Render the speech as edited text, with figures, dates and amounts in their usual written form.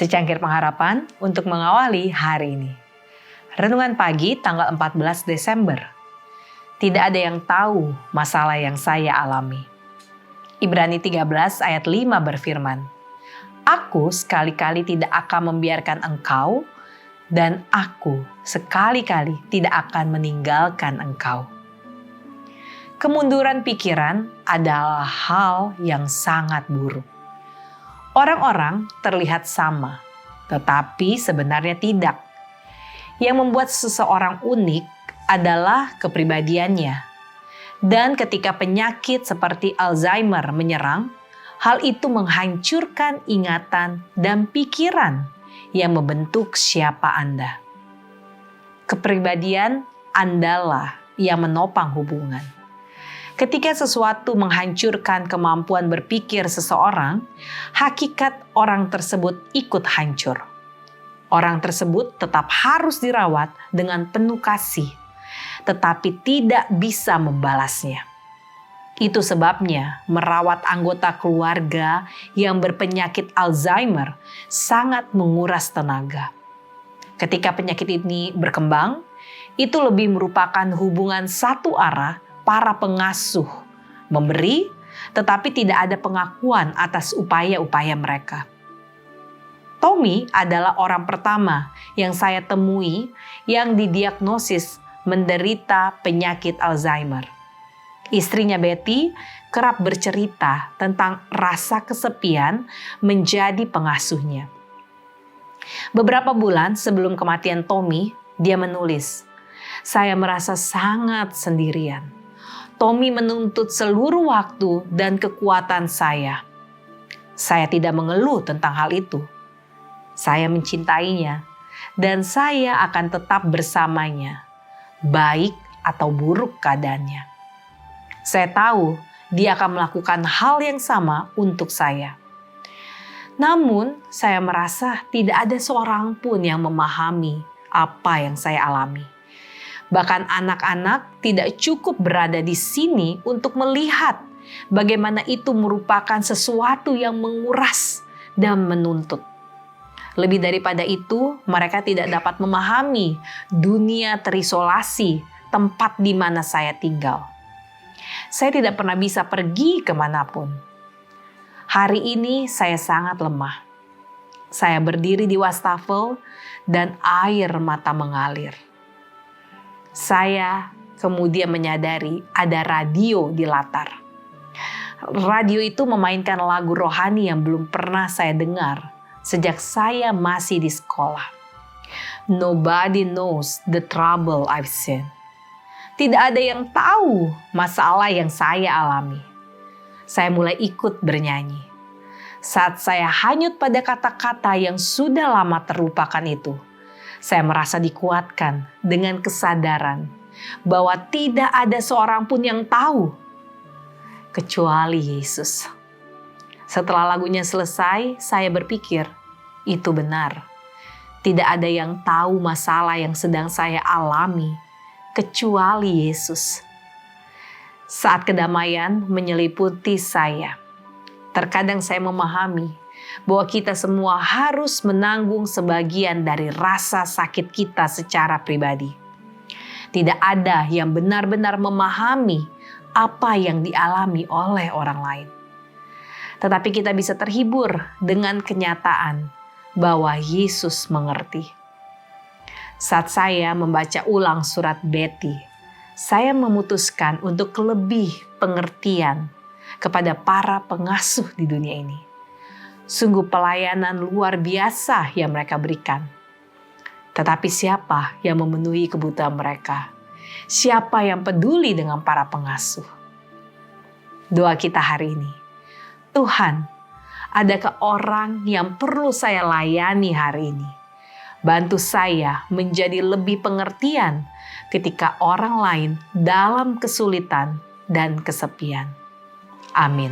Secangkir pengharapan untuk mengawali hari ini. Renungan pagi tanggal 14 Desember. Tidak ada yang tahu masalah yang saya alami. Ibrani 13 ayat 5 berfirman, "Aku sekali-kali tidak akan membiarkan engkau, dan aku sekali-kali tidak akan meninggalkan engkau." Kemunduran pikiran adalah hal yang sangat buruk. Orang-orang terlihat sama, tetapi sebenarnya tidak. Yang membuat seseorang unik adalah kepribadiannya. Dan ketika penyakit seperti Alzheimer menyerang, hal itu menghancurkan ingatan dan pikiran yang membentuk siapa Anda. Kepribadian Andalah yang menopang hubungan. Ketika sesuatu menghancurkan kemampuan berpikir seseorang, hakikat orang tersebut ikut hancur. Orang tersebut tetap harus dirawat dengan penuh kasih, tetapi tidak bisa membalasnya. Itu sebabnya merawat anggota keluarga yang berpenyakit Alzheimer sangat menguras tenaga. Ketika penyakit ini berkembang, itu lebih merupakan hubungan satu arah para pengasuh memberi, tetapi tidak ada pengakuan atas upaya-upaya mereka. Tommy adalah orang pertama yang saya temui yang didiagnosis menderita penyakit Alzheimer. Istrinya Betty kerap bercerita tentang rasa kesepian menjadi pengasuhnya. Beberapa bulan sebelum kematian Tommy, dia menulis, "Saya merasa sangat sendirian. Tommy menuntut seluruh waktu dan kekuatan saya. Saya tidak mengeluh tentang hal itu. Saya mencintainya dan saya akan tetap bersamanya, baik atau buruk keadaannya. Saya tahu dia akan melakukan hal yang sama untuk saya. Namun, saya merasa tidak ada seorang pun yang memahami apa yang saya alami. Bahkan anak-anak tidak cukup berada di sini untuk melihat bagaimana itu merupakan sesuatu yang menguras dan menuntut. Lebih daripada itu, mereka tidak dapat memahami dunia terisolasi, tempat di mana saya tinggal. Saya tidak pernah bisa pergi kemanapun. Hari ini saya sangat lemah. Saya berdiri di wastafel dan air mata mengalir. Saya kemudian menyadari ada radio di latar. Radio itu memainkan lagu rohani yang belum pernah saya dengar sejak saya masih di sekolah. Nobody knows the trouble I've seen. Tidak ada yang tahu masalah yang saya alami. Saya mulai ikut bernyanyi. Saat saya hanyut pada kata-kata yang sudah lama terlupakan itu, saya merasa dikuatkan dengan kesadaran bahwa tidak ada seorang pun yang tahu kecuali Yesus. Setelah lagunya selesai, saya berpikir, itu benar. Tidak ada yang tahu masalah yang sedang saya alami kecuali Yesus. Saat kedamaian menyeliputi saya, terkadang saya memahami bahwa kita semua harus menanggung sebagian dari rasa sakit kita secara pribadi. Tidak ada yang benar-benar memahami apa yang dialami oleh orang lain. Tetapi kita bisa terhibur dengan kenyataan bahwa Yesus mengerti. Saat saya membaca ulang surat Betty, saya memutuskan untuk lebih pengertian kepada para pengasuh di dunia ini. Sungguh pelayanan luar biasa yang mereka berikan. Tetapi siapa yang memenuhi kebutuhan mereka? Siapa yang peduli dengan para pengasuh? Doa kita hari ini, Tuhan, adakah orang yang perlu saya layani hari ini? Bantu saya menjadi lebih pengertian ketika orang lain dalam kesulitan dan kesepian. Amin.